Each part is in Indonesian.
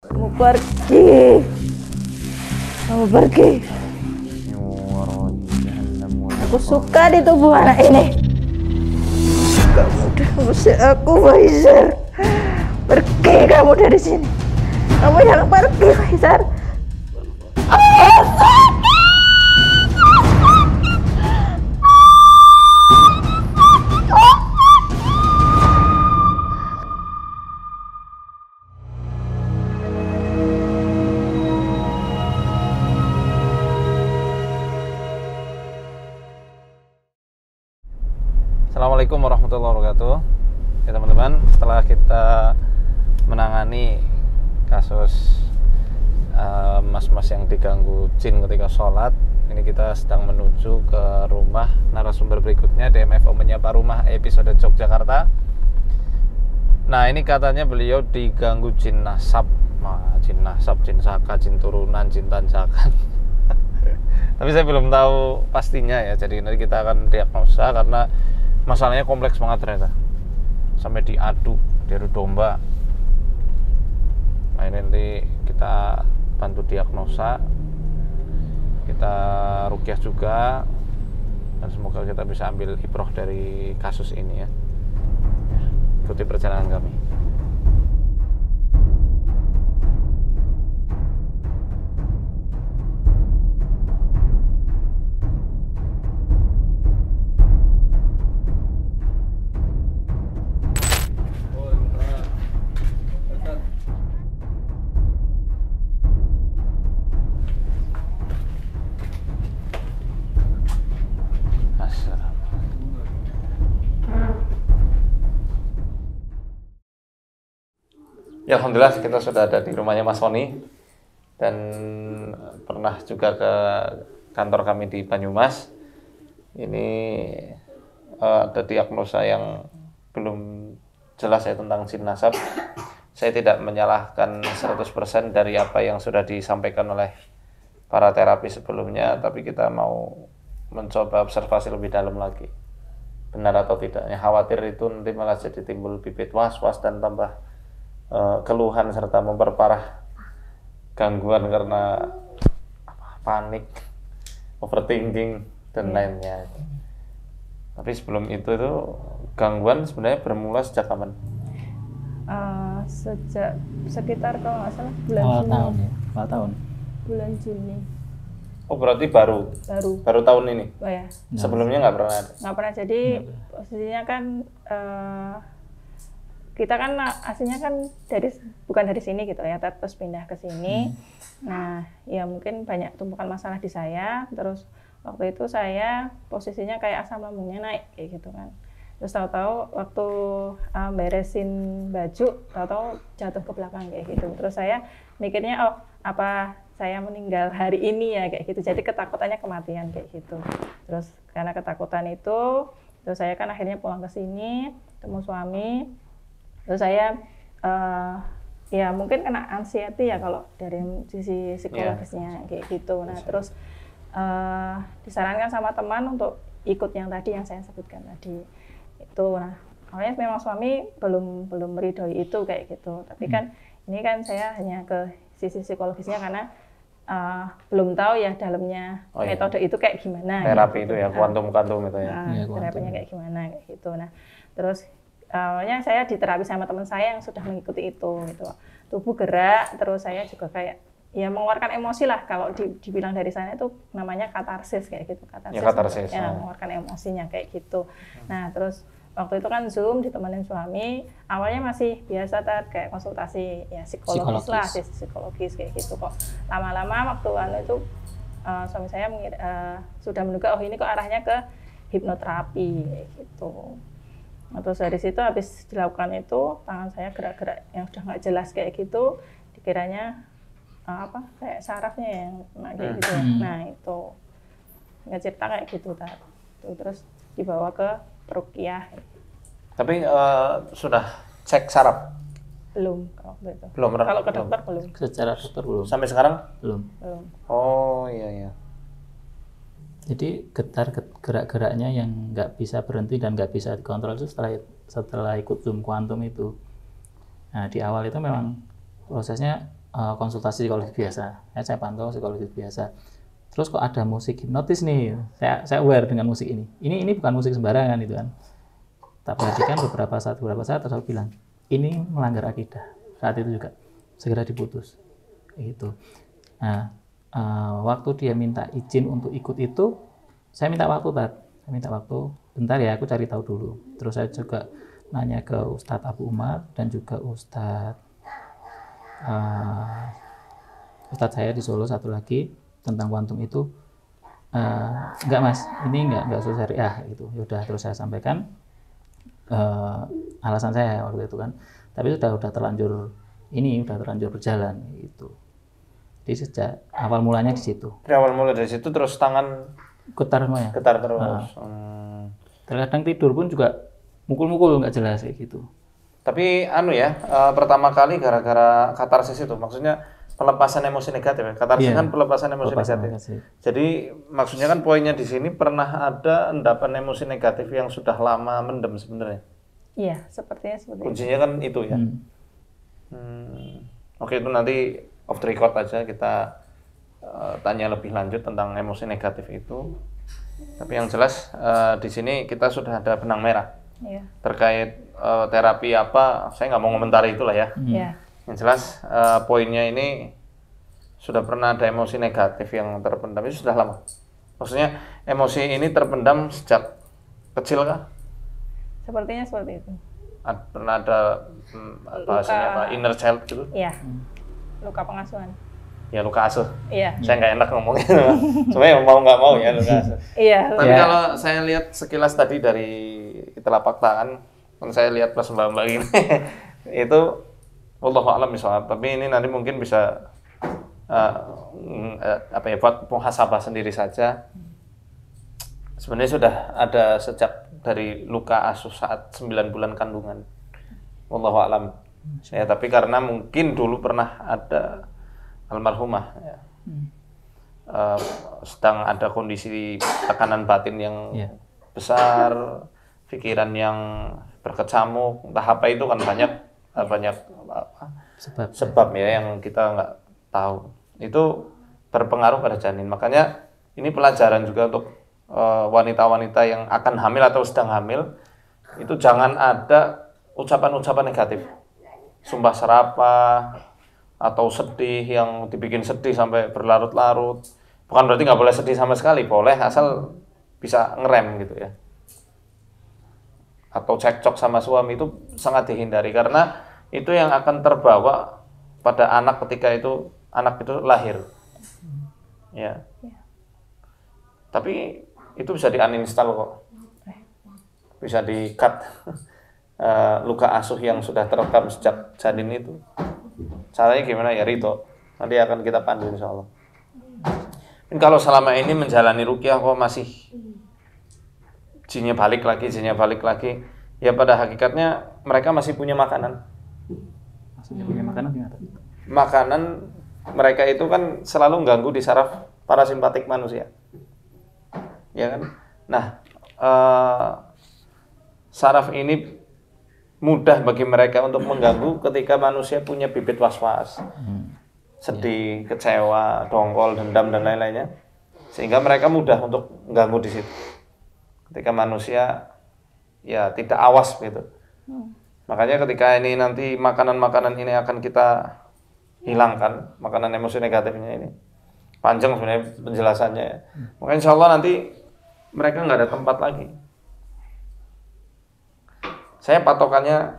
Kamu pergi. Kamu pergi. Aku suka di tubuh anak ini. Kamu udah mengusir aku, Faizar. Pergi kamu dari sini. Kamu yang pergi, Faizar. Assalamualaikum warahmatullahi wabarakatuh. Ya teman-teman, setelah kita menangani kasus mas-mas yang diganggu jin ketika sholat, ini kita sedang menuju ke rumah narasumber berikutnya, DMFO Menyapa Rumah episode Yogyakarta. Nah, ini katanya beliau diganggu jin nasab. Nah, jin nasab, jin saka, jin turunan, jin tanjakan. Tapi saya belum tahu pastinya ya, jadi nanti kita akan diagnosa karena masalahnya kompleks banget ternyata, sampai diadu domba. Nah, ini nanti kita bantu diagnosa, kita ruqyah juga, dan semoga kita bisa ambil ibroh dari kasus ini ya. Ikuti perjalanan kami. Ya, alhamdulillah kita sudah ada di rumahnya Mas Sony dan pernah juga ke kantor kami di Banyumas. Ini ada diagnosa yang belum jelas ya tentang jin nasab. Saya tidak menyalahkan 100% dari apa yang sudah disampaikan oleh para terapi sebelumnya, tapi kita mau mencoba observasi lebih dalam lagi. Benar atau tidaknya, khawatir itu nanti malah jadi timbul bibit was-was dan tambah keluhan serta memperparah gangguan karena panik, overthinking dan lainnya. Tapi sebelum itu gangguan sebenarnya bermula sejak kapan? Sejak sekitar kalau nggak salah bulan awal Juni. tahun ya, awal tahun. Bulan Juni. Oh, berarti baru tahun ini? Oh ya. Sebelumnya nggak pernah ada? Nggak pernah. Jadi posisinya kan kita kan aslinya kan bukan dari sini gitu ya, terus pindah ke sini. Nah, ya mungkin banyak tumpukan masalah di saya. Terus waktu itu saya posisinya kayak asam lambungnya naik kayak gitu kan. Terus tahu-tahu waktu beresin baju, tahu-tahu jatuh ke belakang kayak gitu. Terus saya mikirnya, oh apa saya meninggal hari ini ya kayak gitu. Jadi ketakutannya kematian kayak gitu. Terus karena ketakutan itu, terus saya kan akhirnya pulang ke sini, ketemu suami. Terus saya ya mungkin kena anxiety ya kalau dari sisi psikologisnya kayak gitu. Nah, terus disarankan sama teman untuk ikut yang tadi yang saya sebutkan tadi itu. Nah, awalnya memang suami belum meridhoi itu kayak gitu. Tapi kan ini kan saya hanya ke sisi psikologisnya karena belum tahu ya dalamnya metode itu kayak gimana. Terapi gitu. Itu ya, kuantum itu ya. Terapinya kayak gimana kayak gitu. Nah, terus awalnya saya diterapi sama teman saya yang sudah mengikuti itu gitu. Tubuh gerak, terus saya juga kayak ya mengeluarkan emosi lah, kalau dibilang dari sana itu namanya katarsis kayak gitu. Katarsis. Ya, mengeluarkan emosinya kayak gitu. Nah, terus waktu itu kan Zoom ditemenin suami, awalnya masih biasa kayak konsultasi ya psikologis lah, psikologis kayak gitu kok. Lama-lama waktu itu suami saya sudah menduga oh ini kok arahnya ke hipnoterapi kayak gitu. Nah, terus dari situ habis dilakukan itu tangan saya gerak-gerak yang sudah nggak jelas kayak gitu, dikiranya kayak sarafnya yang kayak gitu. Nah itu nggak cerita kayak gitu terus dibawa ke ruqyah. Tapi sudah cek saraf? Belum waktu itu. Belum. Kalau ke dokter belum. Secara dokter belum. Sampai sekarang? Belum. Oh iya. Jadi gerak-geraknya yang nggak bisa berhenti dan nggak bisa dikontrol itu setelah ikut Zoom kuantum itu. Nah, di awal itu memang prosesnya konsultasi psikologis biasa. Saya pantau psikologis biasa. Terus kok ada musik hipnotis nih, saya aware dengan musik ini. Ini bukan musik sembarangan itu kan. Tak perhatikan beberapa saat terus aku bilang, ini melanggar akidah. Saat itu juga segera diputus. Itu. Nah, waktu dia minta izin untuk ikut itu, saya minta waktu, saya minta waktu. Bentar ya, aku cari tahu dulu. Terus saya juga nanya ke Ustadz Abu Umar dan juga Ustadz saya di Solo satu lagi tentang kuantum itu. Enggak mas, ini enggak usul syariah gitu. Yaudah, terus saya sampaikan alasan saya waktu itu kan, tapi sudah terlanjur berjalan gitu. Jadi sejak awal mulanya di situ. Awal mula dari situ terus tangan getar semuanya. Getar terus. Terkadang tidur pun juga mukul-mukul nggak jelas kayak gitu. Tapi pertama kali gara-gara katarsis itu, maksudnya pelepasan emosi negatif ya. Katarsis kan pelepasan emosi negatif. Jadi maksudnya kan poinnya di sini pernah ada endapan emosi negatif yang sudah lama mendem sebenarnya. Iya, sepertinya seperti itu. Kuncinya kan itu ya. Oke, itu nanti off the record aja kita tanya lebih lanjut tentang emosi negatif itu. Tapi yang jelas di sini kita sudah ada benang merah. Iya. Terkait terapi apa, saya nggak mau komentari itulah ya. Iya. Yang jelas poinnya ini sudah pernah ada emosi negatif yang terpendam, itu sudah lama. Maksudnya emosi ini terpendam sejak kecil kah? Sepertinya seperti itu. Pernah ada bahasanya apa, inner child gitu? Iya. Luka pengasuhan. Ya luka asuh. Iya. Saya nggak enak ngomongin. Sebenarnya mau nggak mau ya luka asuh. Iya. Tapi kalau saya lihat sekilas tadi dari telapak tangan, kan saya lihat pas mbak-mbak ini itu wallahu a'lam bishawab. Tapi ini nanti mungkin bisa buat muhasabah sendiri saja. Sebenarnya sudah ada sejak dari luka asuh saat 9 bulan kandungan. Wallahu a'lam. Ya, tapi karena mungkin dulu pernah ada almarhumah ya. Sedang ada kondisi tekanan batin yang besar, pikiran yang berkecamuk, entah apa itu kan banyak sebab ya yang kita nggak tahu. Itu berpengaruh pada janin. Makanya ini pelajaran juga untuk wanita-wanita yang akan hamil atau sedang hamil, itu jangan ada ucapan-ucapan negatif, sumpah serapah atau sedih yang dibikin sedih sampai berlarut-larut. Bukan berarti nggak boleh sedih sama sekali, boleh asal bisa ngerem gitu ya. Atau cekcok sama suami itu sangat dihindari karena itu yang akan terbawa pada anak ketika itu anak itu lahir. Ya. Tapi itu bisa di-uninstall kok. Bisa di-cut luka asuh yang sudah terekam sejak janin itu. Caranya gimana ya Rito? Nanti akan kita pandu insyaallah. Kalau selama ini menjalani ruqyah kok masih jinnya balik lagi, ya pada hakikatnya mereka masih punya makanan. Maksudnya punya makanan gimana? Makanan mereka itu kan selalu mengganggu di saraf parasimpatik manusia. Ya kan? Nah, saraf ini mudah bagi mereka untuk mengganggu ketika manusia punya bibit was-was. Sedih, kecewa, dongkol, dendam dan lain-lainnya. Sehingga mereka mudah untuk mengganggu di situ. Ketika manusia ya tidak awas gitu. Makanya ketika ini nanti makanan-makanan ini akan kita hilangkan, makanan emosi negatifnya ini. Panjang sebenarnya penjelasannya ya. Maka insya Allah nanti mereka nggak ada tempat lagi. Saya patokannya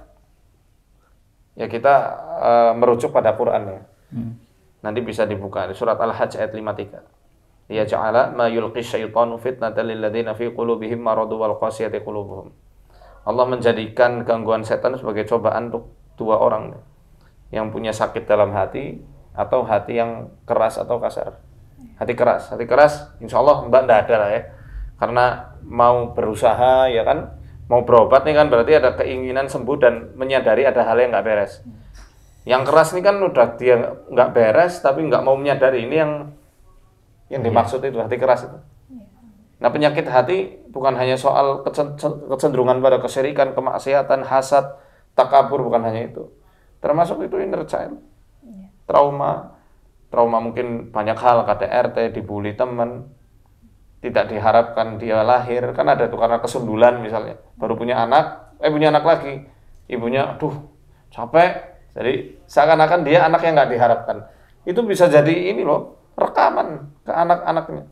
ya kita merujuk pada Quran ya. Nanti bisa dibuka di surat Al-Hajj ayat 53. Ya ja'ala ma yulqi syaitanu fitnatan lil ladzina fi qulubihim maradu wal qasiyati qulubuhum. Allah menjadikan gangguan setan sebagai cobaan untuk dua orang yang punya sakit dalam hati atau hati yang keras atau kasar. Hati keras insya Allah mbak nggak ada lah ya. Karena mau berusaha ya kan, mau berobat nih kan berarti ada keinginan sembuh dan menyadari ada hal yang nggak beres. Yang keras ini kan udah dia nggak beres tapi nggak mau menyadari, ini yang dimaksud itu hati keras itu. Nah penyakit hati bukan hanya soal kecenderungan pada kesyirikan, kemaksiatan, hasad, takabur, bukan hanya itu. Termasuk itu inner child. trauma mungkin banyak hal, KDRT, dibully teman, tidak diharapkan dia lahir, kan ada tuh karena kesundulan misalnya, baru punya anak lagi, ibunya, aduh capek, jadi seakan-akan dia anak yang nggak diharapkan. Itu bisa jadi ini loh, rekaman ke anak-anaknya.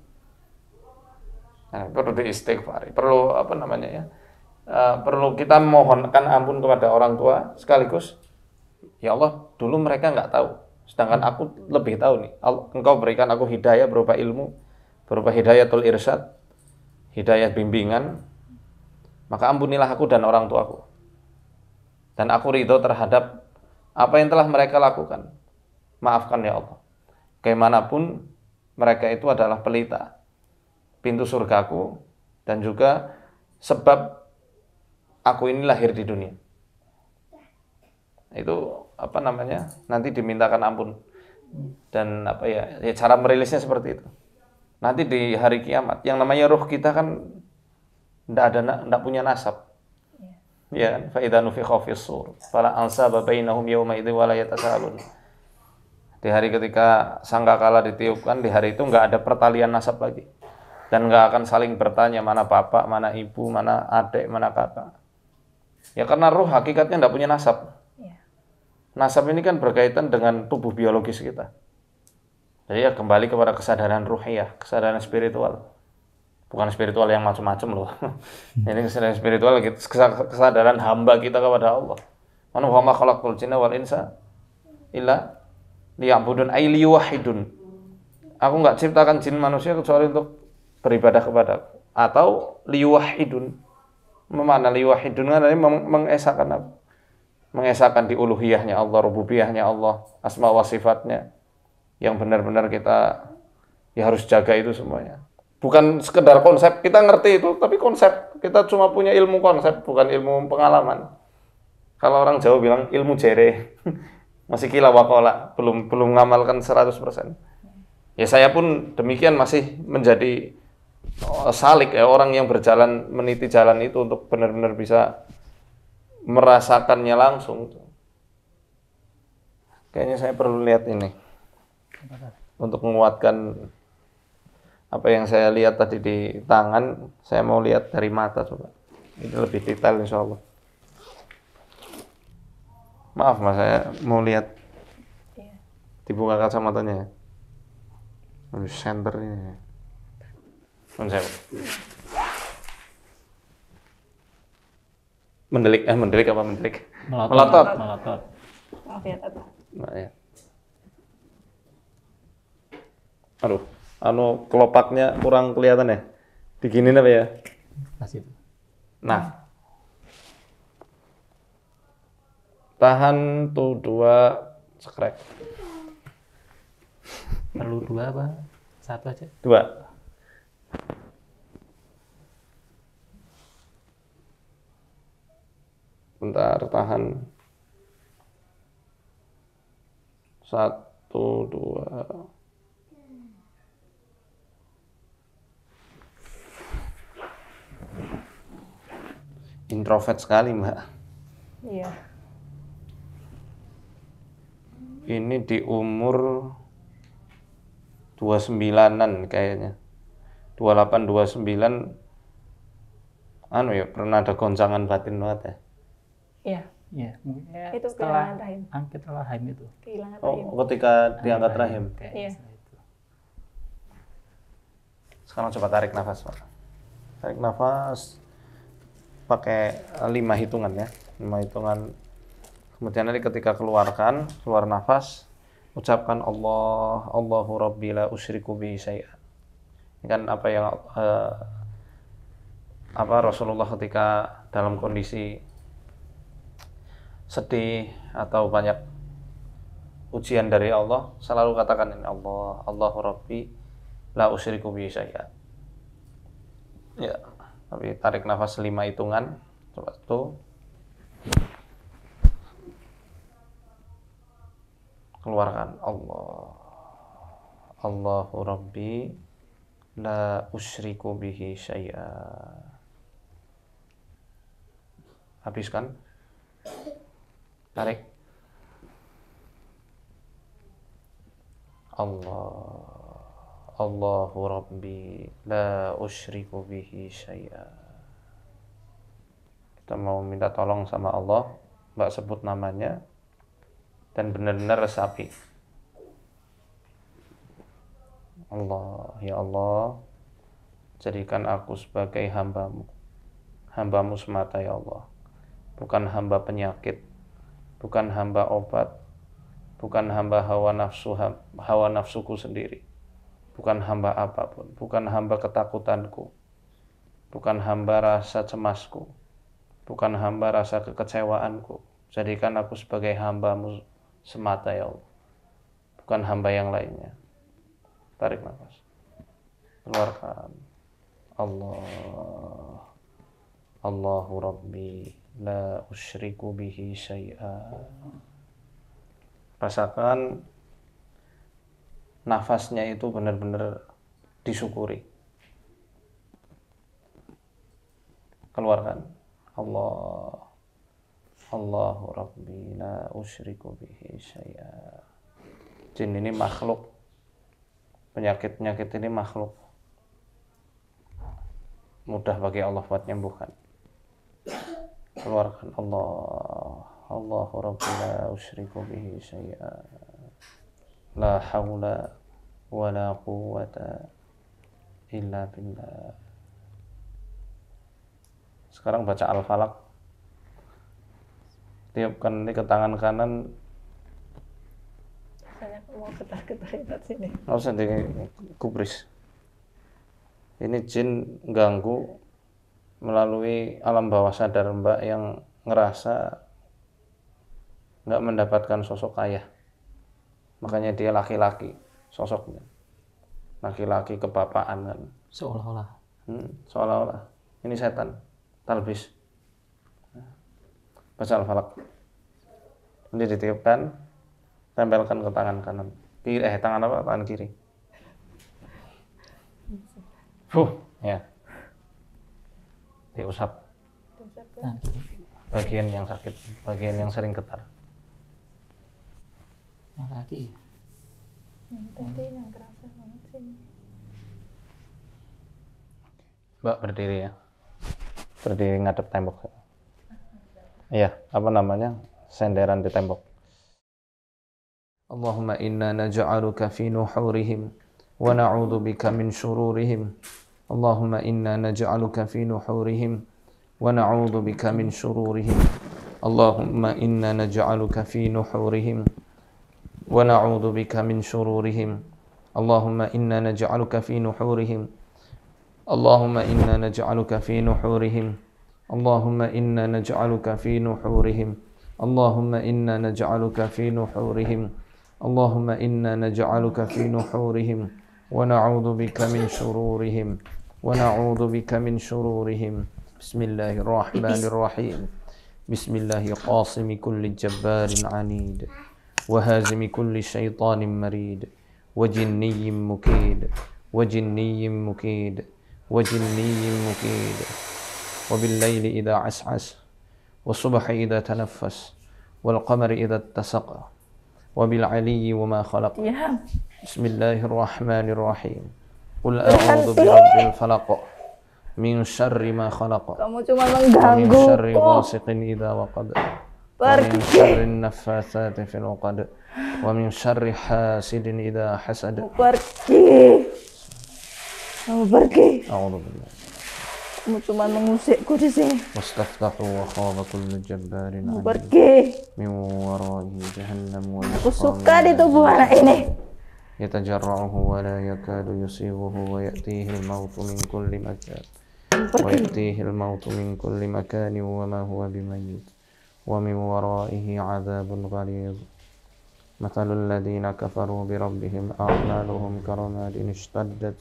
Nah, perlu diistighfari, perlu perlu kita mohonkan ampun kepada orang tua sekaligus. Ya Allah, dulu mereka nggak tahu, sedangkan aku lebih tahu nih. Engkau berikan aku hidayah berupa ilmu, berupa hidayatul irsyad, hidayah bimbingan, maka ampunilah aku dan orang tuaku. Dan aku ridho terhadap apa yang telah mereka lakukan. Maafkan ya Allah. Bagaimanapun mereka itu adalah pelita pintu surgaku dan juga sebab aku ini lahir di dunia. Itu nanti dimintakan ampun. Dan cara merilisnya seperti itu. Nanti di hari kiamat, yang namanya ruh kita kan enggak punya nasab. Ya kan? Fa idza nufikha fis sur fala ansaba bainahum yawma idzi wa la yatasaalun. Di hari ketika sangkakala ditiupkan, di hari itu enggak ada pertalian nasab lagi. Dan enggak akan saling bertanya mana bapak, mana ibu, mana adik, mana kakak. Ya karena ruh hakikatnya enggak punya nasab. Nasab ini kan berkaitan dengan tubuh biologis kita. Jadi ya kembali kepada kesadaran ruhiyah, kesadaran spiritual. Bukan spiritual yang macam-macam loh. Ini kesadaran spiritual, kesadaran hamba kita kepada Allah. Man wa ma khalaqtul jinna wal insa illa liya'budun ay liyuwahhidun. Aku enggak ciptakan jin manusia kecuali untuk beribadah kepadaku. Atau liyuwahhidun. Mana liyuwahhidun kan mengesahkan apa? Mengesahkan di uluhiyahnya Allah, rububiyahnya Allah, asma wa sifatnya yang benar-benar kita harus jaga itu semuanya. Bukan sekedar konsep, kita ngerti itu, tapi konsep, kita cuma punya ilmu konsep, bukan ilmu pengalaman. Kalau orang Jawa bilang ilmu jere, masih kila wakola, belum ngamalkan 100%. Ya saya pun demikian masih menjadi salik ya, orang yang berjalan, meniti jalan itu untuk benar-benar bisa merasakannya langsung. Kayaknya saya perlu lihat ini untuk menguatkan apa yang saya lihat tadi di tangan. Saya mau lihat dari mata coba. Ini lebih detail insya Allah. Maaf mas, saya mau lihat. Dibuka kacamatanya. Center ini. Mendelik apa mendelik? Melotot. Maaf ya, Tata. Nah, ya. Aduh, kelopaknya kurang kelihatan ya. Diginin apa ya? Nah. Tahan tuh 2 sekrek. Perlu 2 apa? 1 aja? 2. Bentar, tahan. 1, 2. Introvert sekali, Mbak. Iya. Ini di umur 29-an kayaknya. 28, 29. Pernah ada goncangan batin banget ya? Iya. Iya. Itu kehilangan rahim. Angkat rahim itu. Kehilangan rahim. Ketika diangkat rahim. Iya. Sekarang coba tarik nafas, Pak. Tarik nafas. Pakai 5 hitungan ya. 5 hitungan. Kemudian nanti ketika keluar nafas, ucapkan Allahu Rabbi la usyriku bihi syai'a. Ini kan apa yang Rasulullah ketika dalam kondisi sedih atau banyak ujian dari Allah selalu katakan ini Allahu Rabbi la usyriku bihi syai'a. Ya, tapi tarik nafas 5 hitungan. Coba tuh. Keluarkan Allahu Rabbi la usyriku bihi syai'a. Habiskan. Tarik. Allah, Allahu Rabbi, la usyriku bihi syai'a. Kita mau minta tolong sama Allah, Mbak sebut namanya, dan benar-benar resapi. Allah, ya Allah, jadikan aku sebagai hambamu, hambamu semata ya Allah. Bukan hamba penyakit, bukan hamba obat, bukan hamba hawa nafsuku sendiri, bukan hamba apapun, bukan hamba ketakutanku, bukan hamba rasa cemasku, bukan hamba rasa kekecewaanku. Jadikan aku sebagai hambamu semata ya Allah, bukan hamba yang lainnya. Tarik nafas, keluarkan. Allah, Allahu Rabbi, la usyriku bihi syai'a. Rasakan nafasnya itu benar-benar disyukuri. Keluarkan. Allah, Allahu Rabbi, la usyriku bihi syai'a. Jin ini makhluk, penyakit-penyakit ini makhluk, mudah bagi Allah buat menyembuhkan. Keluarkan. Allah, Allahu Rabbi, la usyriku bihi syai'a, la hawla wa la quwwata illa billah. Sekarang baca Al-Falaq, tiupkan ini ke tangan kanan. Saya mau getar-getar sini. Nggak usah dikubris. Ini jin ganggu melalui alam bawah sadar Mbak yang ngerasa nggak mendapatkan sosok ayah. Makanya dia laki-laki sosoknya. Laki-laki kebapaan kan. Seolah-olah. Seolah-olah. Ini setan. Talbis. Baca Al-Falaq. Ini ditiupkan, tempelkan ke tangan kanan. Tangan apa? Tangan kiri. Ya. Diusap. Bagian yang sakit, bagian yang sering getar. Yang kaki. Yang tadi yang kerasa banget sini. Mbak berdiri ya. Berdiri ngadep tembok. Iya, apa namanya? Senderan di tembok. Allahumma inna naj'aluka fi nuhurihim wa na'udzu bika min syururihim. Allahumma inna naj'aluka fi nuhurihim wa na'udzu bika min syururihim. Allahumma inna naj'aluka fi nuhurihim wa na'udzu bika min syururihim. Allahumma inna naj'aluka fi nuhurihim. Allahumma inna naj'aluka fi nuhurihim. Allahumma inna naj'aluka fi nuhurihim. Allahumma inna naj'aluka fi nuhurihim. Allahumma inna naj'aluka fi nuhurihim wa na'udzu bika min syururihim wa na'udzu bika min syururihim. Bismillahirrahmanirrahim. Bismillahi qasimi kulli jabbarin anid wa hazimi kulli syaitanin marid wa jinniyyin mukid wa jinniyyin mukid wa jinniyyin mukid wa bil-laili idza as'as wa subhi idza tanaffas wal qamari idza ittasaqa wa bil 'aliyyi wa ma khalaq. Bismillahirrahmanirrahim. Qul a'udzu birabbil falaq min syarri ma khalaq. Kamu cuma mengganggu. Min syarri ghasiqin idza waqab. Wa min syarri an-naffatsati fil 'uqad. Wa min syarri hasidin idza hasad. Pergi. Kamu pergi. A'udzu billah. Kamu cuma mengusikku di sini. Wastaftahu wa khaba kullu jabbarin 'anid. Pergi. Min wara'ihi jahannam wa Aku suka di tubuh anak ini. yatajarra'uhu wa la yakadu yusighuhu wa ya'tihi al-mautu min kulli makan wa ya'tihi al-mautu min kulli makan wa ma huwa bimayyit wa min wara'ihi 'adzabun ghalidh. Mathalul ladzina kafaru bi rabbihim a'maluhum karamadin ishtaddat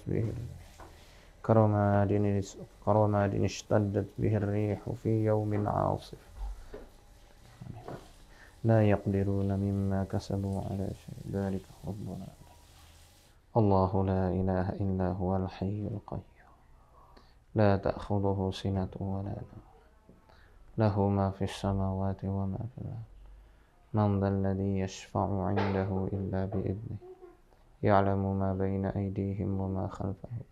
bihi ar-rihu fi yawmin 'asif la yaqdiruna mimma kasabu 'ala shay'in dhalika huwa Allahu la ilaha illa huwal hayyul qayyum la ta'khudhuhu sinatun wa la nawm lahu ma fis samawati wa ma fil ardh man dhal ladzi yashfa'u 'indahu illa bi idhnihi يعلم ما بين أيديهم وما خلفهم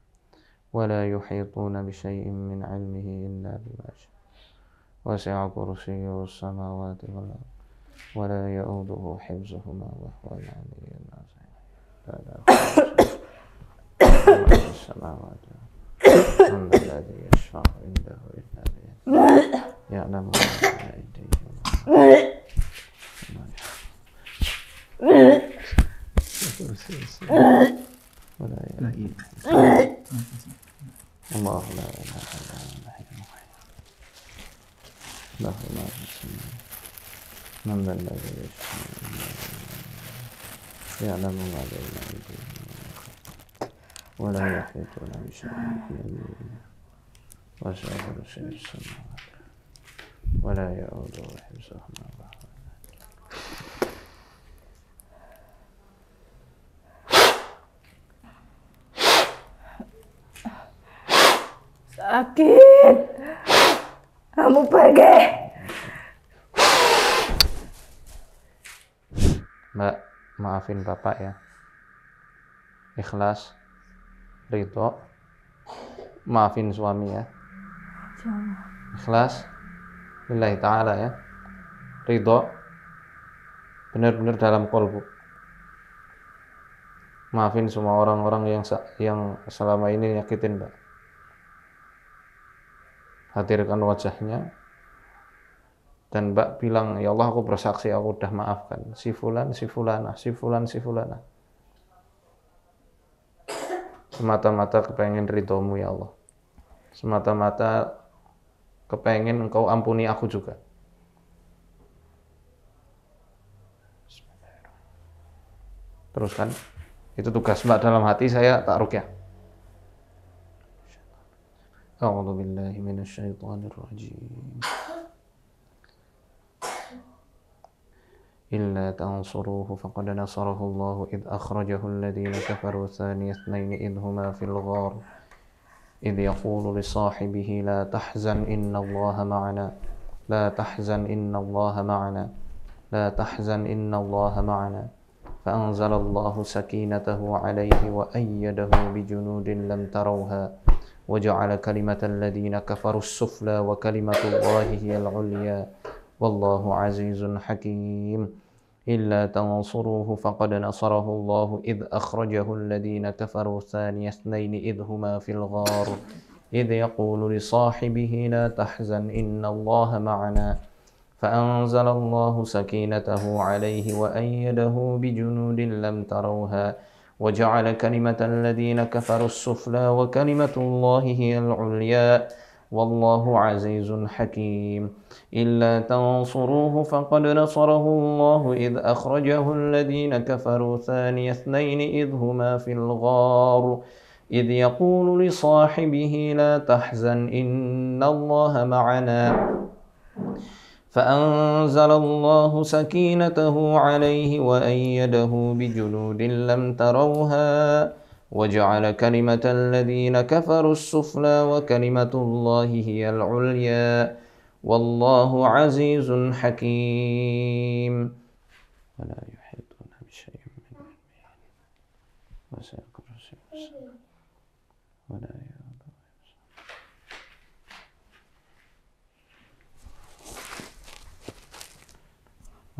ولا يحيطون بشيء من علمه إلا بما شاء وسع كرسيه السماوات والأرض ولا يؤوده حفظهما وهو العلي العظيم لا في السماوات من الذي يشفع عنده إلا بإذنه يعلم ما بين أيديهم ولا الله لا إله إلا هو الحي القيوم له ما في السماوات من ذا الذي يشفع عنده يعلم ما بين أيديهم ولا يحيطون بشيء من علمه وسع كرسيه السماوات ولا يؤوده حفظهما وهو sakit. Kamu pergi. Mbak, maafin Bapak ya. Ikhlas, ridho, maafin suami ya. Ikhlas, lillahi ta'ala ya. Ridho, benar-benar dalam kolbu. Maafin semua orang-orang yang selama ini nyakitin Mbak. Hadirkan wajahnya dan Mbak bilang, ya Allah aku bersaksi aku udah maafkan si fulan, si fulana, si fulan, si fulana. Semata-mata kepengen ridhomu ya Allah. Semata-mata kepengen engkau ampuni aku juga. Teruskan. Itu tugas Mbak dalam hati, saya tak rukyah. A'udzu billahi minasyaitonir rajim. إلا تنصروه فقد نصره الله إذ أخرجه الذين كفروا ثاني اثنين إذ هما في الغار إذ يقول لصاحبه لا تحزن إن الله معنا لا تحزن إن الله معنا لا تحزن إن الله معنا فأنزل الله سكينته عليه وأيده بجنود لم تروها وجعل كلمة الذين كفروا السفلى وكلمة الله هي العليا والله عزيز حكيم إلا تنصروه فقد نصره الله إذ أخرجه الذين كفروا ثاني اثنين إذ هما في الغار إذ يقول لصاحبه لا تحزن إن الله معنا فأنزل الله سكينته عليه وأيده بجنود لم تروها وجعل كلمة الذين كفروا السفلى وكلمة الله هي العليا والله عزيز حكيم إلا تنصروه فقد نصره الله إذ أخرجه الذين كفروا ثاني اثنين إذ هما في الغار إذ يقول لصاحبه لا تحزن إن الله معنا فأنزل الله سكينته عليه وأيده بجنود لم تروها وجعل كلمة الذين كفروا السفلى وكلمة الله هي العليا والله عزيز حكيم ولا يحيطون بشيء من علمه وسع كرسيه السماوات ولا يؤوده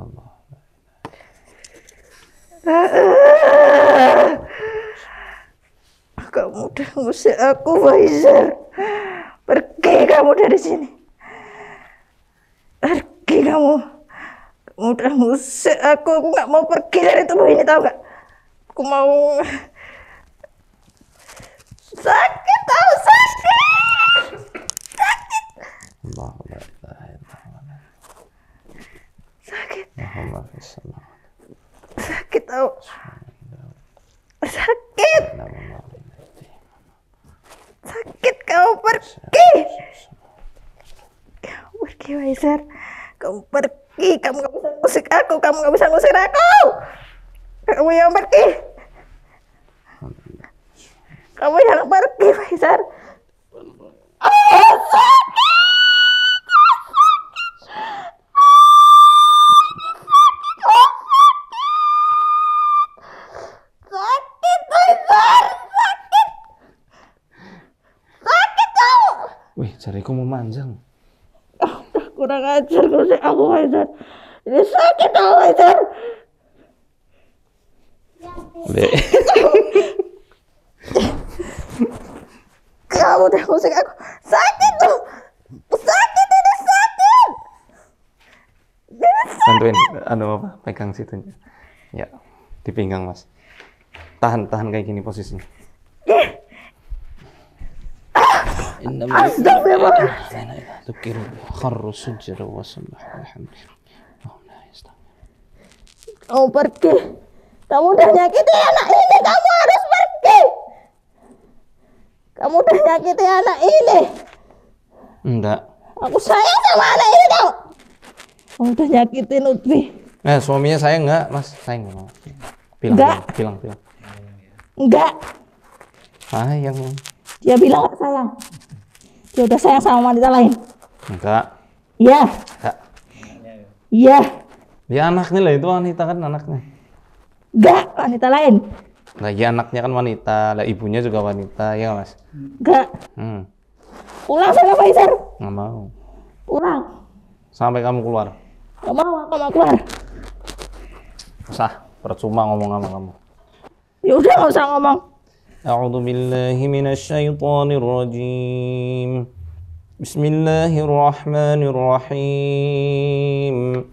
الله Kamu udah ngusir aku, Faizal. Pergi kamu dari sini. Pergi kamu. Kamu udah ngusir aku nggak mau pergi dari tubuh ini, tahu nggak? Aku mau. Sakit, tahu sakit. Sakit. الله لا إله إلا هو Sakit. له ما في السماوات Sakit, tahu. Sakit. Sakit, kamu pergi. Kamu pergi, Faizal. Kamu pergi. Kamu nggak bisa ngusir aku. Kamu nggak bisa ngusir aku. Kamu yang pergi. Kamu yang pergi, Faizal. Sakit. Jariku memanjang. Udah kurang ajar kursi aku Faizal. Ini sakit tau Faizal. Dek. Kamu udah musik aku sakit tuh. Sakit ini sakit. Bantuin, apa? Pegang situnya. Ya, di pinggang Mas. Tahan kayak gini posisinya. Astagfirullah. Tukir kharus sujud wa sabah alhamdulillah. Kamu pergi. Kamu udah nyakiti anak ini. Kamu harus pergi. Kamu udah nyakiti anak ini. Enggak. Aku sayang sama anak ini tau. Kamu udah nyakitin Lutfi. Nah, suaminya saya enggak, Mas. Saya enggak mau. Bilang. Enggak. Sayang. Dia bilang gak sayang. Dia udah sayang sama wanita lain. Enggak. Iya. Enggak. Iya. Ya anaknya lah, itu wanita kan anaknya. Enggak, wanita lain. Nah, ya anaknya kan wanita, lah ibunya juga wanita, ya Mas. Enggak. Pulang sana Faizal. Nggak mau. Pulang. Sampai kamu keluar. Gak mau, aku mau keluar. Sah, percuma ngomong sama kamu. Ya udah gak usah ngomong. A'udzu billahi minasyaitonir rajim. Bismillahirrahmanirrahim.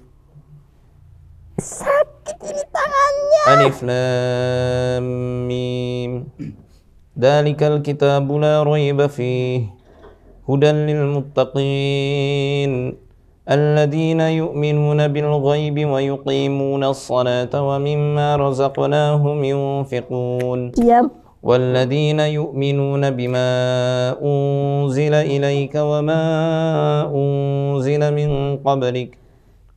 Sakit ini tangannya. Alif Lam Mim. Dzalikal kitabu la raiba fihi hudan lil muttaqin. الذين يؤمنون بالغيب ويقيمون الصلاة ومما رزقناهم ينفقون والذين يؤمنون بما أنزل إليك وما أنزل من قبلك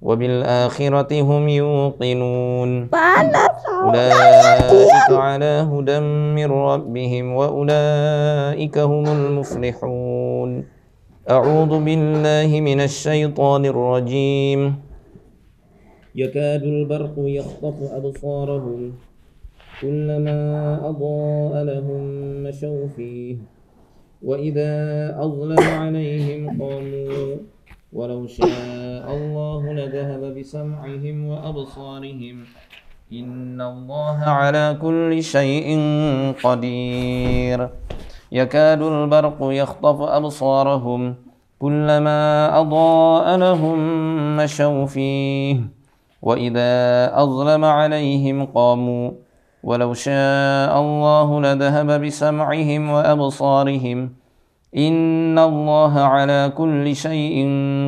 وبالآخرة هم يوقنون أولئك على هدى من ربهم وأولئك هم المفلحون أعوذ بالله من الشيطان الرجيم يكاد البرق يخطف أبصارهم كلما أضاء لهم مشوا فيه وإذا أظلم عليهم قاموا ولو شاء الله لذهب بسمعهم وأبصارهم إن الله على كل شيء قدير يكاد البرق يخطف أبصارهم كلما أضاء لهم مشوا فيه وإذا أظلم عليهم قاموا ولو شاء الله لذهب بسمعهم وأبصارهم إن الله على كل شيء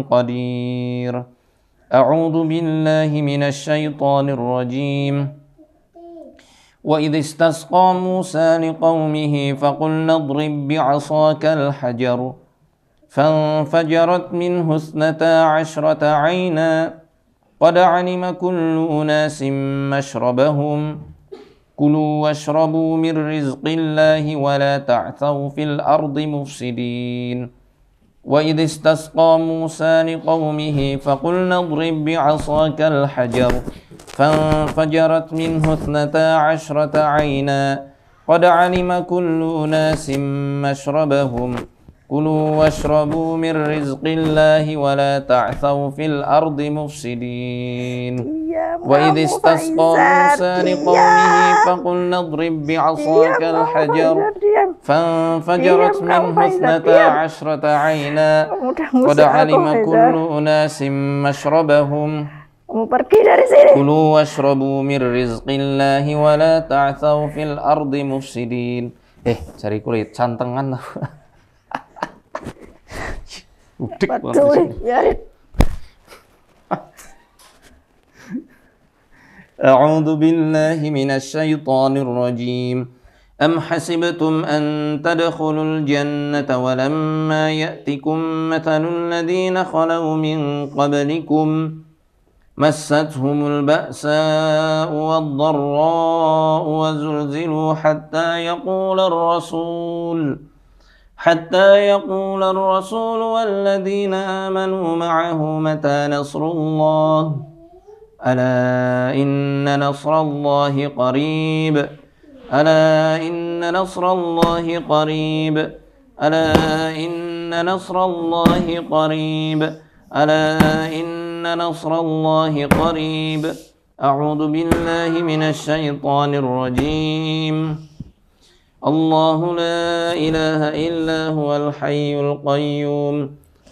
قدير أعوذ بالله من الشيطان الرجيم وإذ استسقى موسى لقومه فقلنا اضرب بعصاك الحجر فانفجرت منه 12 عينا قد علم كل أناس مشربهم كلوا واشربوا من رزق الله ولا تعثوا في الأرض مفسدين وإذ استسقى موسى لقومه فقلنا اضرب بعصاك الحجر فانفجرت منه 12 عينا قد علم كل أناس مشربهم كلوا واشربوا من رزق الله ولا تعثوا في الأرض مفسدين وإذ استسقى موسى لقومه فقلنا اضرب بعصاك الحجر فانفجرت منه 12 عينا قد علم كل أناس مشربهم كلوا واشربوا من رزق الله ولا تعثوا في الأرض مفسدين cari kulit cantengan udik banget. أعوذ بالله من الشيطان الرجيم أم حسبتم أن تدخلوا الجنة ولما يأتكم مثل الذين خلوا من قبلكم مستهم البأساء والضراء وزلزلوا حتى يقول الرسول والذين آمنوا معه متى نصر الله ألا إن نصر الله قريب ألا إن نصر الله قريب ألا إن نصر الله قريب ألا إن نصر الله قريب أعوذ بالله من الشيطان الرجيم الله لا إله إلا هو الحي القيوم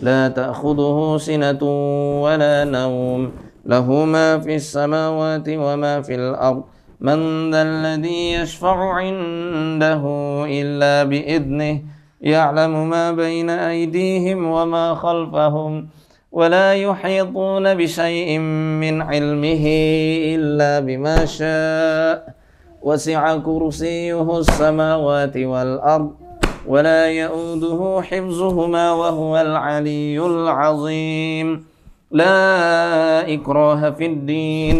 لا تأخذه سنة ولا نوم له ما في السماوات وما في الأرض من ذا الذي يشفع عنده إلا بإذنه يعلم ما بين أيديهم وما خلفهم ولا يحيطون بشيء من علمه إلا بما شاء وسع كرسيه السماوات والأرض ولا يؤوده حفظهما وهو العلي العظيم لا إكراه في الدين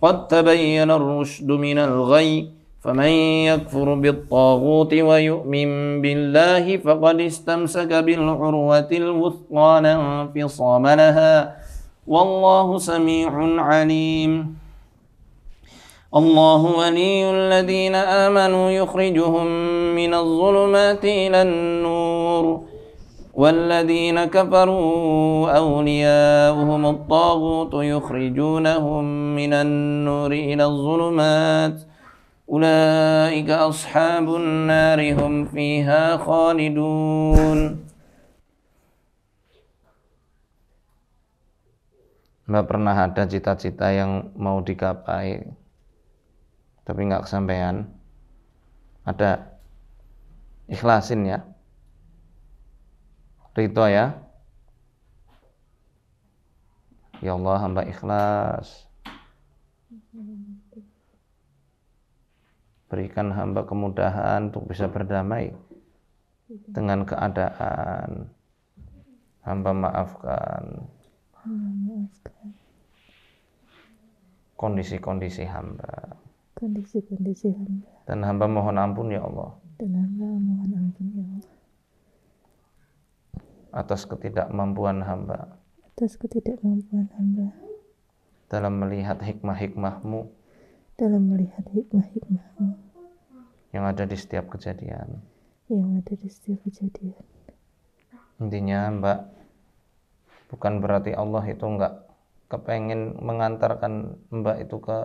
قد تبين الرشد من الغي فمن يكفر بالطاغوت ويؤمن بالله فقد استمسك بالعروة الوثقى لا انفصام لها والله سميع عليم الله ولي الذين آمنوا يخرجهم من الظلمات إلى النور والذين كفروا أولياؤهم الطاغوت يخرجونهم من النور إلى الظلمات أولئك أصحاب النار هم فيها خالدون. Mbak pernah ada cita-cita yang mau digapai tapi nggak kesampaian? Ada? Ikhlasin ya. Ridho ya. Ya Allah, hamba ikhlas. Berikan hamba kemudahan untuk bisa berdamai dengan keadaan. Hamba maafkan kondisi-kondisi hamba. Kondisi-kondisi hamba. Dan hamba mohon ampun ya Allah. Dan hamba mohon ampun ya Allah. Atas ketidakmampuan hamba. Atas ketidakmampuan hamba. Dalam melihat hikmah-hikmah-Mu. Dalam melihat hikmah-hikmah-Mu. Yang ada di setiap kejadian. Yang ada di setiap kejadian. Intinya Mbak, bukan berarti Allah itu enggak kepengen mengantarkan Mbak itu ke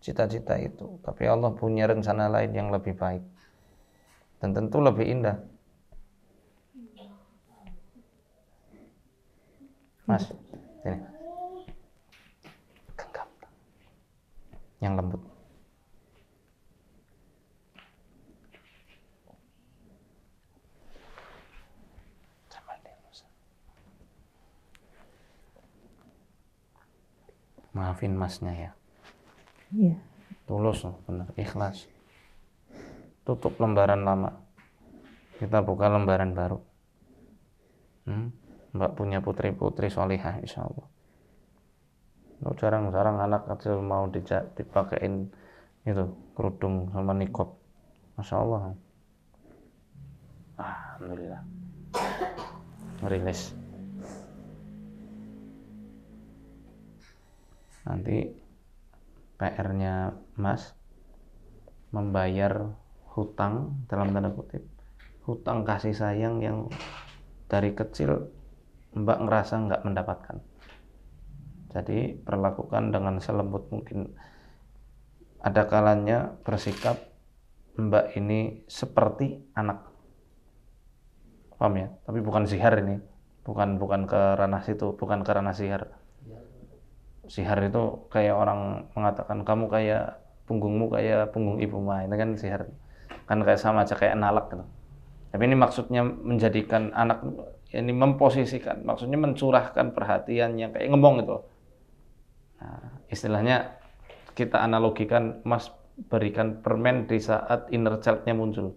cita-cita itu, tapi Allah punya rencana lain yang lebih baik dan tentu lebih indah. Mas, sini. Genggam. Yang lembut. Maafin masnya ya. Iya. Tulus loh, benar, ikhlas. Tutup lembaran lama. Kita buka lembaran baru. Mbak punya putri-putri solihah insya Allah. Jarang-jarang anak kecil mau dipakein itu kerudung sama nikob. Masya Allah. Alhamdulillah. Rilis. Nanti PR-nya Mas membayar hutang dalam tanda kutip, hutang kasih sayang yang dari kecil Mbak ngerasa nggak mendapatkan. Jadi perlakukan dengan selembut mungkin. Ada kalanya bersikap Mbak ini seperti anak, paham ya? Tapi bukan sihar ini, bukan ke ranah situ, bukan ke ranah sihar. Sihar itu kayak orang mengatakan kamu kayak punggungmu kayak punggung ibumu, itu kan sihar, kan kayak sama aja kayak nalak gitu. Tapi ini maksudnya menjadikan anak ini memposisikan, maksudnya mencurahkan perhatian yang kayak ngomong itu. Nah, istilahnya kita analogikan Mas berikan permen di saat inner child-nya muncul.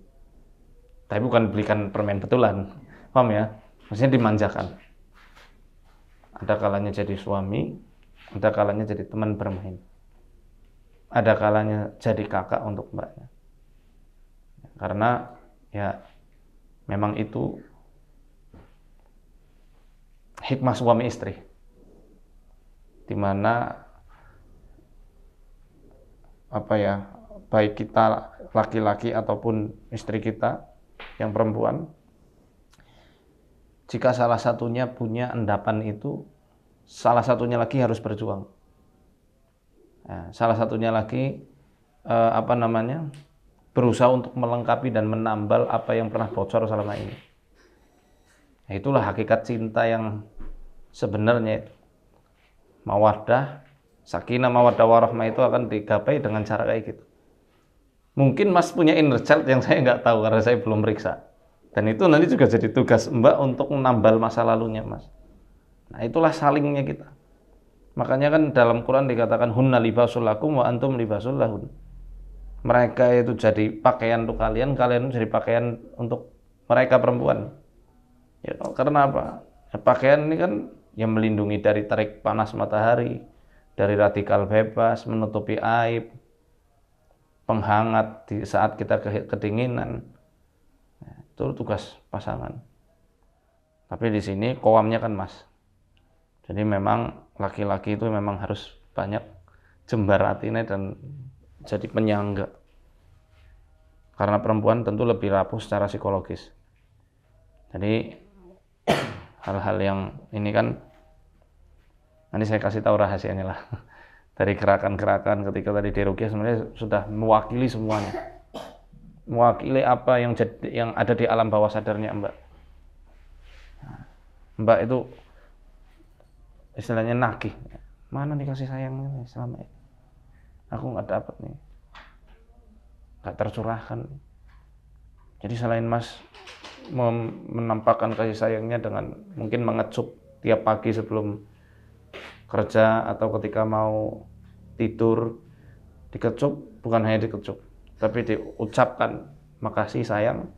Tapi bukan belikan permen betulan, paham ya? Maksudnya dimanjakan. Ada kalanya jadi suami, ada kalanya jadi teman bermain, ada kalanya jadi kakak untuk mbaknya, karena ya memang itu hikmah suami istri, dimana baik kita laki-laki ataupun istri kita yang perempuan, jika salah satunya punya endapan itu, salah satunya lagi harus berjuang. Nah, salah satunya lagi berusaha untuk melengkapi dan menambal apa yang pernah bocor selama ini. Nah, itulah hakikat cinta yang sebenarnya. Mawaddah, sakinah, mawaddah, warahmah itu akan digapai dengan cara kayak gitu. Mungkin Mas punya inner child yang saya nggak tahu karena saya belum periksa. Dan itu nanti juga jadi tugas Mbak untuk menambal masa lalunya, Mas. Nah, itulah salingnya kita. Makanya kan dalam Quran dikatakan hunna libasul lakum wa antum libasul lahun. Mereka itu jadi pakaian untuk kalian, kalian itu jadi pakaian untuk mereka perempuan. Ya, karena apa? Ya, pakaian ini kan yang melindungi dari terik panas matahari, dari radikal bebas, menutupi aib, penghangat di saat kita kedinginan. Nah, itu tugas pasangan. Tapi di sini qawamnya kan Mas. Jadi memang laki-laki itu memang harus banyak jembar hatinya dan jadi penyangga. Karena perempuan tentu lebih rapuh secara psikologis. Jadi hal-hal yang ini kan nanti saya kasih tahu rahasianya lah. Dari gerakan-gerakan ketika tadi di Ruqyah sebenarnya sudah mewakili semuanya. Mewakili apa yang ada di alam bawah sadarnya Mbak. Mbak itu istilahnya nagih. Mana nih kasih sayangnya nih selama ini? Aku nggak dapat nih. Nggak tercurahkan. Jadi selain Mas menampakkan kasih sayangnya dengan mungkin mengecup tiap pagi sebelum kerja atau ketika mau tidur, dikecup, bukan hanya dikecup, tapi diucapkan makasih sayang,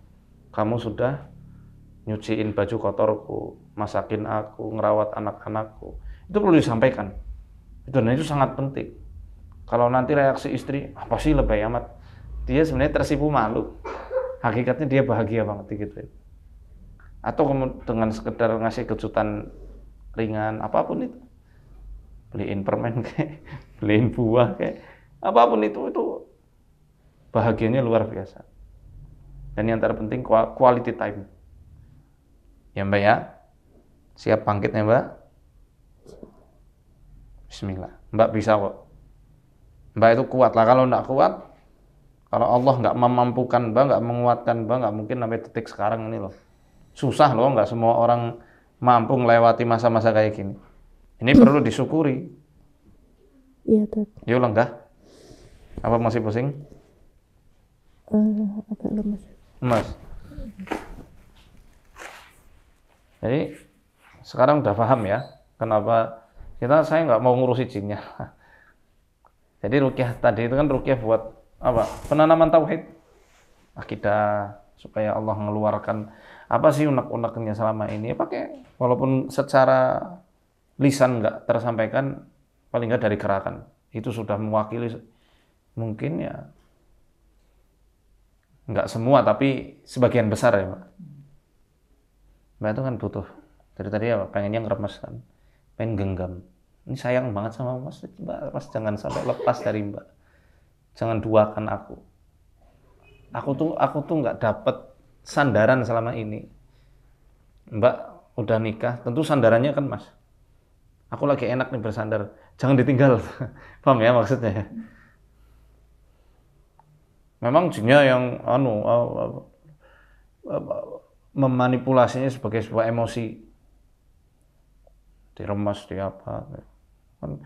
kamu sudah nyuciin baju kotorku, masakin aku, ngerawat anak-anakku. Itu perlu disampaikan. Dan itu sangat penting. Kalau nanti reaksi istri, apa sih lebay amat, dia sebenarnya tersipu malu. Hakikatnya dia bahagia banget gitu. Atau dengan sekedar ngasih kejutan ringan, apapun itu. Beliin permen kayak, beliin buah kayak, apapun itu bahagianya luar biasa. Dan yang terpenting quality time. Ya Mbak ya, siap bangkitnya Mbak? Bismillah, Mbak bisa kok. Mbak itu kuat lah, kalau enggak kuat, kalau Allah nggak memampukan Mbak, nggak menguatkan Mbak, nggak mungkin sampai detik sekarang ini loh. Susah loh, nggak semua orang mampu melewati masa-masa kayak gini. Ini perlu disyukuri. Iya, Tat. Yuk lenggah. Apa masih pusing? Agak lemas. Lemas. Jadi sekarang udah paham ya, kenapa saya nggak mau ngurusi jinnya. Jadi ruqyah tadi itu kan ruqyah buat apa? Penanaman tauhid, akidah, supaya Allah mengeluarkan apa sih unek-uneknya selama ini. Pakai walaupun secara lisan nggak tersampaikan, paling nggak dari gerakan itu sudah mewakili mungkin ya nggak semua tapi sebagian besar ya Mbak. Mbak itu kan butuh dari tadi ya pengennya ngeremes kan, pengen genggam. Ini sayang banget sama Mas, Mbak, Mas jangan sampai lepas dari Mbak. Jangan duakan aku. Aku tuh nggak dapet sandaran selama ini. Mbak udah nikah, tentu sandarannya kan Mas. Aku lagi enak nih bersandar, jangan ditinggal. Paham ya maksudnya? Memang jinnya yang memanipulasinya sebagai sebuah emosi. Diremas, di apa. Kan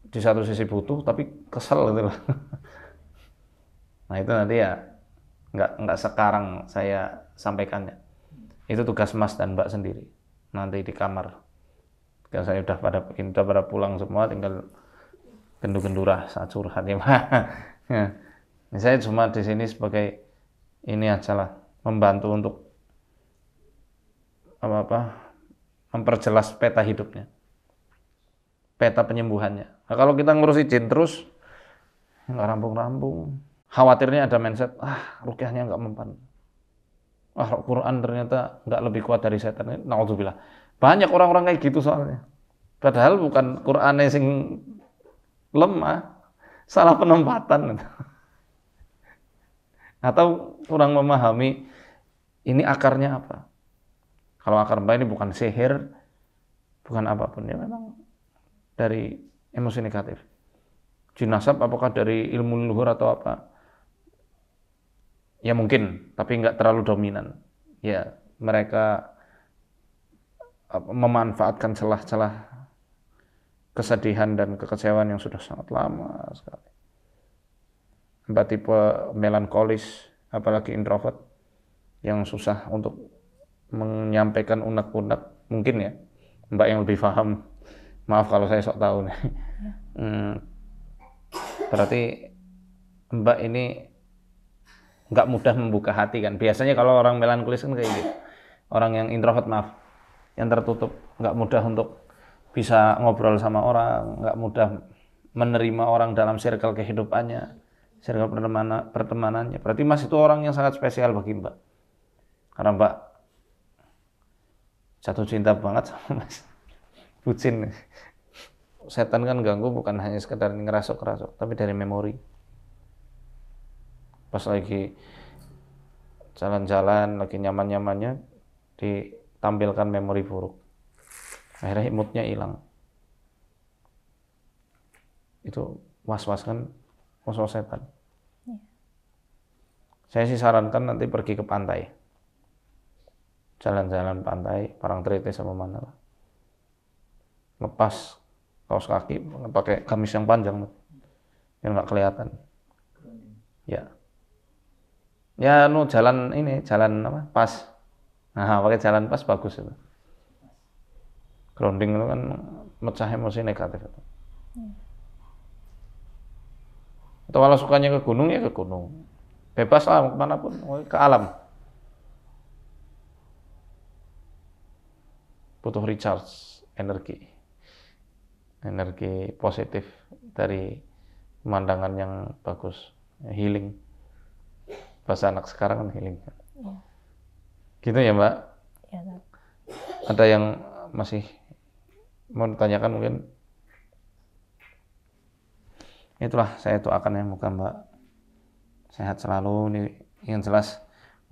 di satu sisi butuh tapi kesel gitu loh. Nah itu nanti ya nggak sekarang saya sampaikannya. Itu tugas Mas dan Mbak sendiri. Nanti di kamar. Kalau saya udah pada pulang semua, tinggal gendu-gendurah saat curhat ya Pak. Ya. Saya cuma di sini sebagai ini aja lah, membantu untuk memperjelas peta hidupnya, peta penyembuhannya. Nah, kalau kita ngurusi jin terus, nggak rampung-rampung. Khawatirnya ada mindset, ruqyahnya nggak mempan. Quran ternyata nggak lebih kuat dari setan. Naudzubillah. Banyak orang-orang kayak gitu soalnya. Padahal bukan Qurannya sing lemah, salah penempatan. Atau kurang memahami ini akarnya apa. Kalau akar Mbak ini bukan sihir, bukan apapun, ya memang dari emosi negatif. Jin nasab apakah dari ilmu leluhur atau apa? Ya mungkin, tapi nggak terlalu dominan. Ya mereka memanfaatkan celah-celah kesedihan dan kekecewaan yang sudah sangat lama sekali. Mbak tipe melankolis, apalagi introvert, yang susah untuk menyampaikan unek-unek, mungkin ya Mbak yang lebih paham. Maaf kalau saya sok tahu nih. Berarti Mbak ini nggak mudah membuka hati kan? Biasanya kalau orang melankolis kan kayak gitu. Orang yang introvert, maaf, yang tertutup, nggak mudah untuk bisa ngobrol sama orang, nggak mudah menerima orang dalam circle kehidupannya, circle pertemanannya. Berarti Mas itu orang yang sangat spesial bagi Mbak. Karena Mbak jatuh cinta banget sama Mas. Bucin. Setan kan ganggu bukan hanya sekedar ngerasuk-ngerasuk, tapi dari memori. Pas lagi jalan-jalan, lagi nyaman-nyamannya, ditampilkan memori buruk. Akhirnya moodnya hilang. Itu was-was kan, was-was setan. Saya sih sarankan nanti pergi ke pantai. Jalan-jalan pantai, Parangtritis sama mana lah. Lepas kaos kaki, pakai gamis yang panjang, yang nggak kelihatan. Ya, ya, jalan ini, jalan apa? Pas. Nah, pakai jalan pas bagus itu. Grounding itu kan mecah emosi negatif itu. Atau kalau sukanya ke gunung ya ke gunung. Bebas lah kemanapun, ke alam. Butuh recharge energi positif dari pemandangan yang bagus, healing. Bahasa anak sekarang kan healing. Ya. Gitu ya Mbak? Ya, ada yang masih mau ditanyakan mungkin? Itulah saya doakan ya, moga Mbak sehat selalu. Ini yang jelas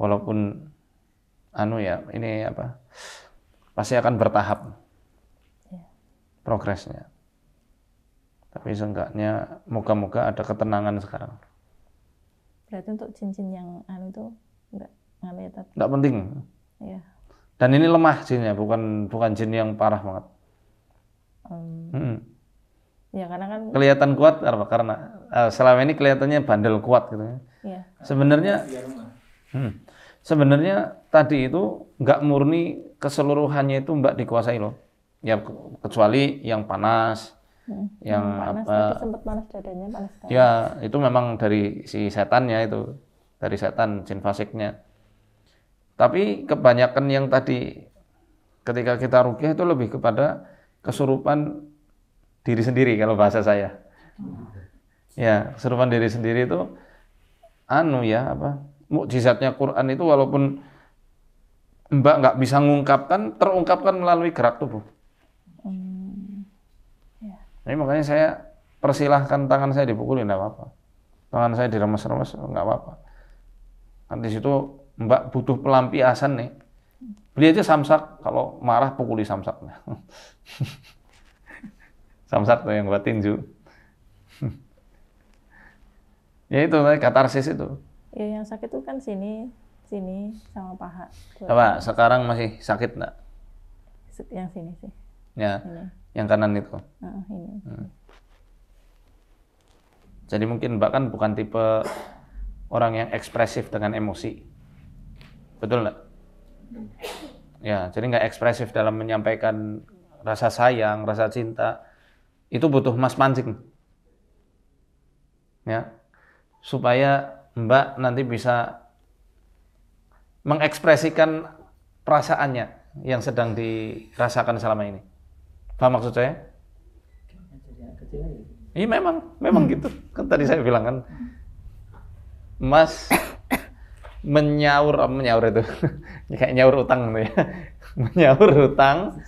walaupun ini apa, pasti akan bertahap progresnya. Tapi seenggaknya moga-moga ada ketenangan sekarang. Berarti untuk cincin yang itu enggak ya, Tat? Enggak penting. Iya. Dan ini lemah jinnya, bukan jin yang parah banget. Ya karena kan kelihatan kuat karena selama ini kelihatannya bandel kuat gitu. Iya. Sebenarnya tadi itu nggak murni keseluruhannya itu Mbak dikuasai loh. Ya kecuali yang panas, yang panas, apa? Tadi sempat panas dadanya, panas sekali. Ya itu memang dari si setannya itu, dari setan jin fasiknya. Tapi kebanyakan yang tadi ketika kita ruqyah itu lebih kepada kesurupan diri sendiri kalau bahasa saya. Ya, kesurupan diri sendiri itu mukjizatnya Quran itu walaupun Mbak nggak bisa ngungkapkan, terungkapkan melalui gerak tubuh. Jadi makanya saya persilahkan tangan saya dipukulin, nggak apa-apa. Tangan saya diremes-remes, nggak apa-apa. Kan di situ Mbak butuh pelampiasan nih. Beli aja samsak, kalau marah pukuli samsaknya. Samsak tuh yang buat tinju. Ya itu katarsis itu. Ya yang sakit itu kan sini sama paha. Apa sekarang masih sakit nggak? Yang sini sih. Ya, ini. Yang kanan itu. Ini. Jadi mungkin Mbak kan bukan tipe orang yang ekspresif dengan emosi, betul nggak? Ya, jadi nggak ekspresif dalam menyampaikan rasa sayang, rasa cinta. Itu butuh Mas mancing, ya, supaya Mbak nanti bisa mengekspresikan perasaannya yang sedang dirasakan selama ini. Paham maksud saya? Iya memang gitu. Kan tadi saya bilang kan, Mas menyaur itu, kayak nyaur utang gitu ya. Menyaur utang,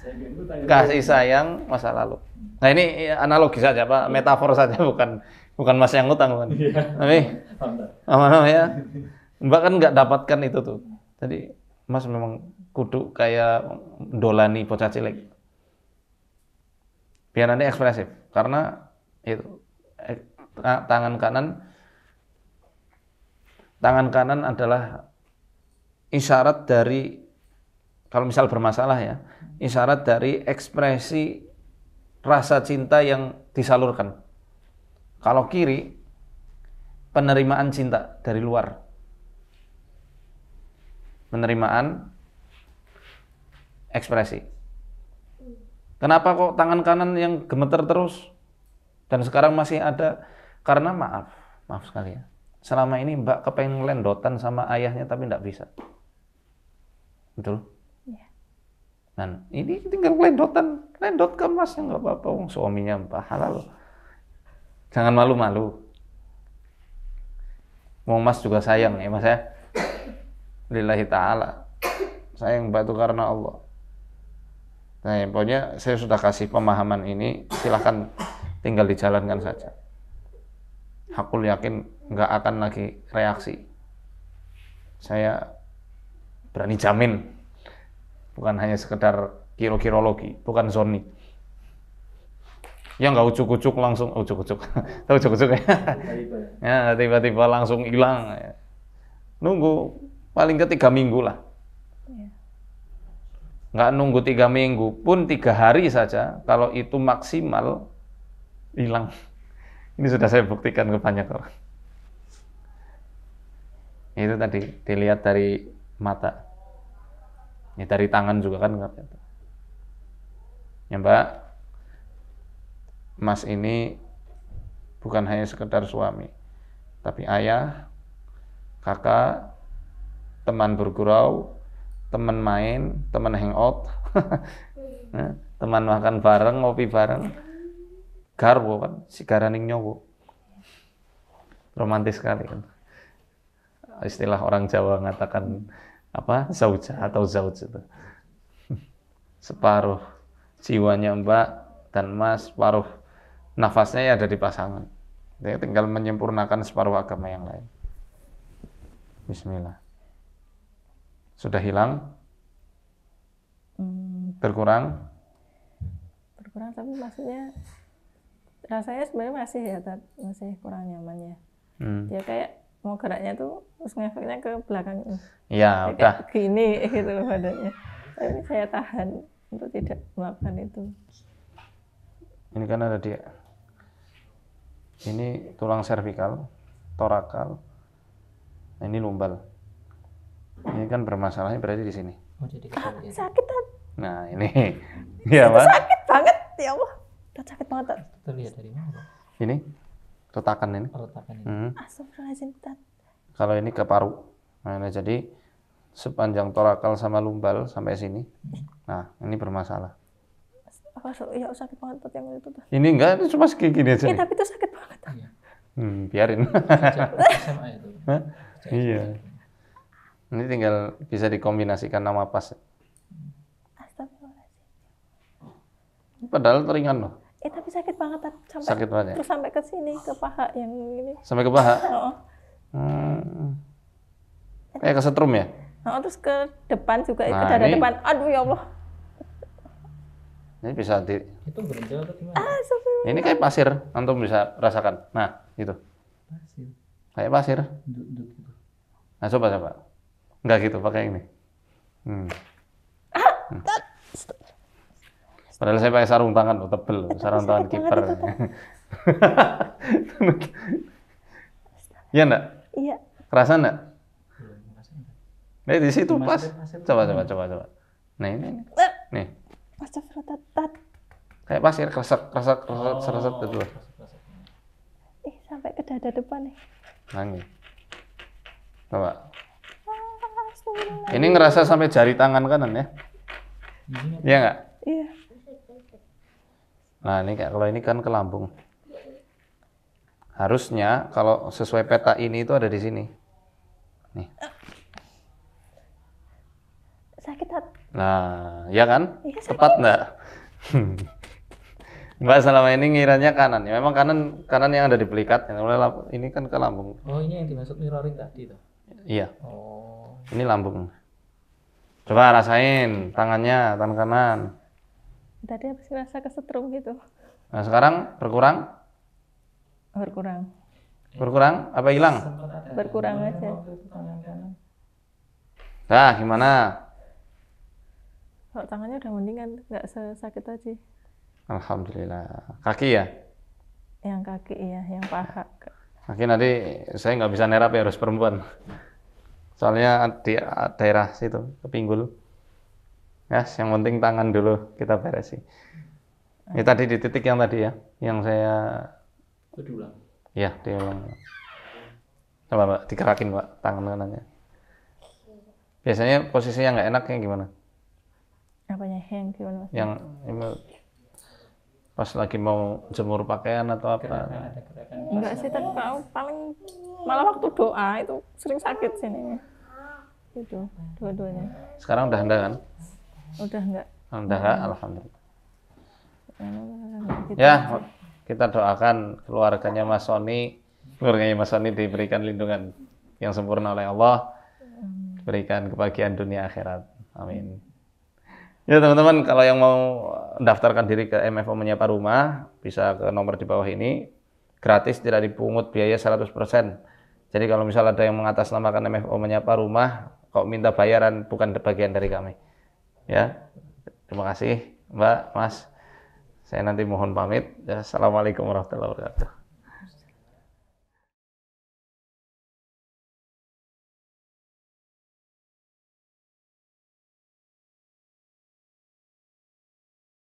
kasih sayang masa lalu. Nah ini analogi saja Pak, metafor saja, bukan Mas yang utang kan. Tapi ya, Mbak kan nggak dapatkan itu tuh. Jadi Mas memang kudu kayak dolani bocah cilik. Biar nanti ekspresif. Karena itu tangan kanan adalah isyarat dari, kalau misal bermasalah ya, isyarat dari ekspresi rasa cinta yang disalurkan. Kalau kiri, penerimaan cinta dari luar. Penerimaan ekspresi. Kenapa kok tangan kanan yang gemeter terus? Dan sekarang masih ada, karena maaf sekali ya. Selama ini Mbak kepengen lendotan sama ayahnya tapi tidak bisa. Betul? Iya. Dan ini tinggal lendot ke masnya nggak apa-apa. Suaminya Mbak halal. Jangan malu-malu. Mau Mas juga sayang ya Mas ya. Lillahi ta'ala. Sayang Mbak itu karena Allah. Nah, pokoknya saya sudah kasih pemahaman ini, silahkan tinggal dijalankan saja. Aku yakin nggak akan lagi reaksi. Saya berani jamin, bukan hanya sekedar kiro-kirologi, bukan zoni. Ya nggak ucuk-ucuk langsung, ucuk-ucuk, tahu ucuk-ucuk ya? Ya tiba-tiba langsung hilang. Nunggu paling ke 3 minggu lah. Nggak nunggu 3 minggu pun 3 hari saja, kalau itu maksimal hilang. Ini sudah saya buktikan ke banyak orang. Itu tadi dilihat dari mata, ya dari tangan juga kan. Ya Mbak, Mas ini bukan hanya sekedar suami, tapi ayah, kakak, teman bergurau, teman main, teman hangout, teman makan bareng, ngopi bareng, garwo kan, si garaning nyowo, romantis sekali kan. Istilah orang Jawa mengatakan apa, zauja atau zauj itu. Separuh jiwanya Mbak dan Mas, separuh nafasnya ya ada di pasangan. Dia tinggal menyempurnakan separuh agama yang lain. Bismillah. Sudah hilang? Berkurang? Berkurang, tapi maksudnya rasanya sebenarnya masih ya, masih kurang nyaman ya. Dia kayak mau geraknya tuh terus ngefeknya ke belakang. Ya, udah. Kayak gini gitu loh badannya. Tapi saya tahan untuk tidak melakukan itu. Ini kan ada dia. Ini tulang servikal, torakal. Nah, ini lumbal. Ini kan bermasalahnya berarti di sini. Oh, jadi Sakit kan? Nah, ini. Iya, Pak. Sakit banget, ya Allah. Udah sakit banget. terlihat dari mana, Pak? Ini retakan ini. Retakan ini. Astagfirullahaladzim, Tat. Kalau ini ke paru. Nah, jadi sepanjang torakal sama lumbal sampai sini. Nah, ini bermasalah. Ya sakit banget Tat, yang itu Tat. Ini enggak, ini cuma segini gini aja. Tapi itu sakit banget Tat. Biarin. SMA itu. Iya. Ini tinggal bisa dikombinasikan nama pas. Astagfirullahaladzim. Padahal ringan loh. Tapi sakit banget Tat. Sakit banget ya? Terus sampai ke sini, ke paha yang ini. Sampai ke paha? Oh. Kayak kesetrum ya? Terus ke depan juga, Nah, ke dada ini- depan. Aduh ya Allah. Ini bisa di... Itu berendal atau gimana? Astagfirullah. Ini kayak pasir, antum bisa rasakan. Nah, gitu. Pasir. Kayak pasir. Duduk gitu. Nah, coba. Enggak gitu, pakai ini. Padahal saya pakai sarung tangan loh, tebel. Sarung tangan kiper. Iya enggak? Iya. Kerasa enggak? Belum ngerasain. Nah, di situ pas. Pasir. Coba. Nah, ini. Nih, Astagfirullah Tat. kayak pasir, kresek itu. Sampai ke dada depan nih. Nangis. Coba. Astagfirullah. Ini ngerasa sampai jari tangan kanan ya? Iya nggak? Iya. Nah, ini kalau ini kan ke lambung. Harusnya kalau sesuai peta ini itu ada di sini. Nih. Sakit Tat. Nah, ya kan? Iya, sakit. Tepat nggak? Mbak selama ini ngiranya kanan. Ya memang kanan yang ada di pelikat. Ini kan ke lambung. Oh, ini yang dimaksud mirroring tadi tuh. Iya, Oh. ini lambung. Coba rasain tangannya, tangan kanan. Tadi habis ngerasa kesetrum gitu. Nah, sekarang berkurang? Berkurang. Berkurang? Apa hilang? Berkurang aja. Nah, gimana? Kalau tangannya udah mendingan, nggak sesakit tadi. Alhamdulillah. Kaki ya? Yang kaki ya, yang paha. Kaki nanti saya nggak bisa nerap ya, harus perempuan. Soalnya di daerah situ, ke pinggul. Ya, yang penting tangan dulu kita beresi. Ini tadi di titik yang tadi ya, yang saya... Itu diulang. Ya, diulang. Coba Mbak, digerakin Mbak, tangan kanannya. Biasanya posisinya nggak enaknya gimana? Apanya? Yang gimana? Mas? Yang pas lagi mau jemur pakaian atau apa? Enggak sih, tapi paling malah waktu doa itu sering sakit sini. Itu, dua-duanya. Sekarang udah enggak kan? Udah enggak. Udah enggak, alhamdulillah. Gitu. Ya, kita doakan keluarganya Mas Sony diberikan lindungan yang sempurna oleh Allah, diberikan kebahagiaan dunia akhirat. Amin. Ya teman-teman, kalau yang mau daftarkan diri ke MFO Menyapa Rumah, bisa ke nomor di bawah ini, gratis, tidak dipungut biaya 100%. Jadi kalau misal ada yang mengatasnamakan MFO Menyapa Rumah, kok minta bayaran, bukan bagian dari kami. Ya, terima kasih Mbak, Mas. Saya nanti mohon pamit. Ya, assalamualaikum warahmatullahi wabarakatuh.